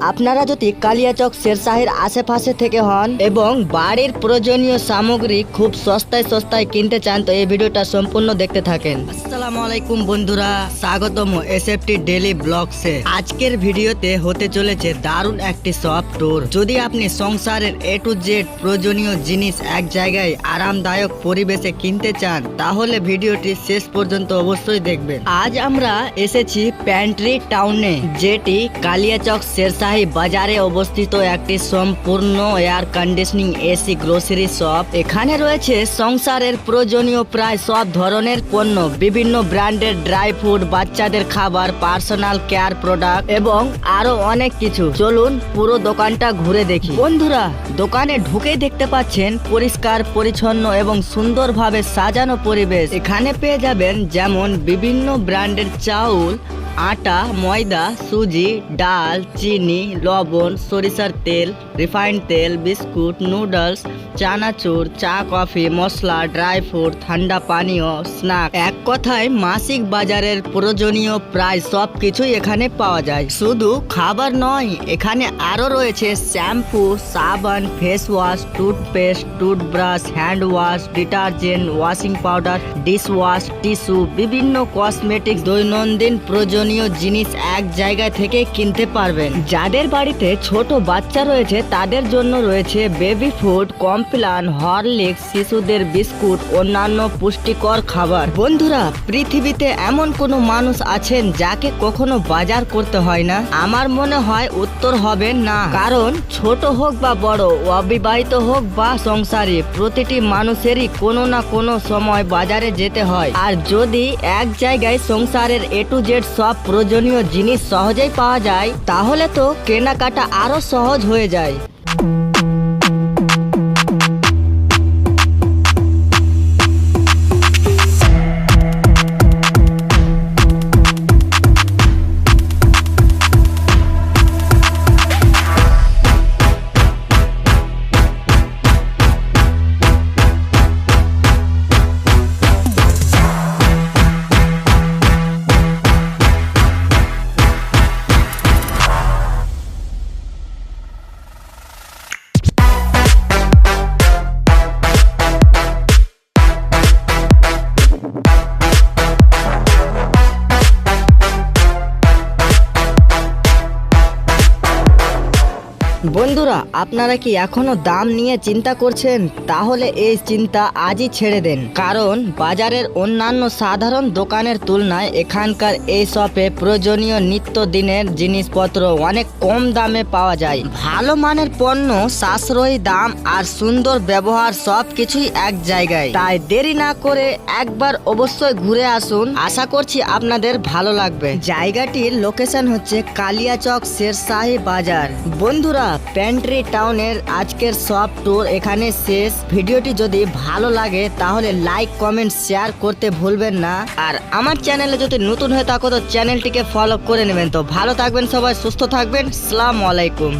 আপনারা যদি কালিয়াচক শেরশাহের আশেপাশে থেকে হন এবং বাড়ির প্রয়োজনীয় সামগ্রী খুব সস্তায় কিনতে চান তো এই ভিডিওটা সম্পূর্ণ দেখতে থাকেন। আসসালামু আলাইকুম বন্ধুরা, স্বাগতম এসএফটি ডেইলি ব্লগসে। আজকের ভিডিওতে হতে চলেছে দারুণ একটি শপ ট্যুর। যদি আপনি সংসারের এ টু জেড প্রয়োজনীয় জিনিস এক জায়গায় আরামদায়ক পরিবেশে কিনতে চান তাহলে ভিডিওটি শেষ পর্যন্ত অবশ্যই দেখবেন। আজ আমরা এসেছি প্যান্ট্রি টাউনে, যেটি কালিয়াচক শেরশাহী বাজারে অবস্থিত একটি সম্পূর্ণ air conditioning AC grocery shop. এখানে রয়েছে সংসারের প্রয়োজনীয় প্রায় সব ধরনের পণ্য, বিভিন্ন ব্র্যান্ডের ড্রাই ফ্রুট, বাচ্চাদের খাবার, পার্সোনাল কেয়ার প্রোডাক্ট এবং আরো অনেক কিছু। চলুন পুরো দোকানটা ঘুরে দেখি। বন্ধুরা, দোকানে ঢুকেই দেখতে পাচ্ছেন পরিষ্কার পরিচ্ছন্ন এবং সুন্দরভাবে সাজানো পরিবেশ। এখানে পেয়ে যাবেন যেমন বিভিন্ন ব্র্যান্ডের চাউল, আটা, ময়দা, সুজি, ডাল, চিনি, লবণ, সরিষার তেল, রিফাইন্ড তেল, বিস্কুট, নুডলস, চানাচুর, চা, কফি, মশলা, ড্রাই ফ্রুট, ঠান্ডা পানীয়, স্ন্যাক। এক কথায় মাসিক বাজারের প্রয়োজনীয় প্রায় সব কিছুই এখানে পাওয়া যায়। শুধু খাবার নয়, এখানে আরো রয়েছে শ্যাম্পু, সাবান, face wash, toothpaste, toothbrush, hand wash, detergent, washing powder, dish wash, tissue, বিভিন্ন কসমেটিক্স, দৈনন্দিন প্রয়োজনীয় জিনিস এক জায়গা থেকে কিনতে পারবেন। যাদের বাড়িতে ছোট বাচ্চা রয়েছে তাদের জন্য রয়েছে বেবি ফুড, কমপ্লান, হরলিক্স, শিশুদের বিস্কুট, অন্যান্য পুষ্টিকর খাবার। বন্ধুরা, পৃথিবীতে এমন কোনো মানুষ আছেন যাকে কখনো বাজার করতে হয় না? আমার মনে হয় উত্তর হবে না। কারণ ছোট হোক বা বড়, অবিবাহিত হোক বা সংসারী, প্রতিটি মানুষেরই কোনো না কোনো সময় বাজারে যেতে হয়। আর যদি এক জায়গায় সংসারের এ টু জেড সব প্রয়োজনীয় জিনিস সহজেই পাওয়া যায় তাহলে তো কেনাকাটা আরো সহজ হয়ে যায়। বন্ধুরা, আপনারা কি এখনো দাম নিয়ে চিন্তা করছেন? তাহলে এই চিন্তা আজই ছেড়ে দেন, কারণ বাজারের অন্যান্য সাধারণ দোকানের তুলনায় এখানকার এই শপে প্রয়োজনীয় নিত্যদিনের জিনিসপত্র অনেক কম দামে পাওয়া যায়। ভালো মানের পণ্য, সাশ্রয়ী দাম আর সুন্দর ব্যবহার সবকিছুই এক জায়গায়। তাই দেরি না করে একবার অবশ্যই ঘুরে আসুন। আশা করছি আপনাদের ভালো লাগবে। জায়গাটির লোকেশন হচ্ছে কালিয়াচক শেরশাহী বাজার। বন্ধুরা, প্যান্ট্রি টাউনের আজকের শপ ট্যুর এখানে শেষ। ভিডিওটি যদি ভালো লাগে তাহলে লাইক, কমেন্ট, শেয়ার করতে ভুলবেন না। আর আমার চ্যানেলে যদি নতুন হয়ে থাকো তো চ্যানেলটিকে ফলো করে নেবেন। তো ভালো থাকবেন সবাই, সুস্থ থাকবেন। আসসালামু আলাইকুম।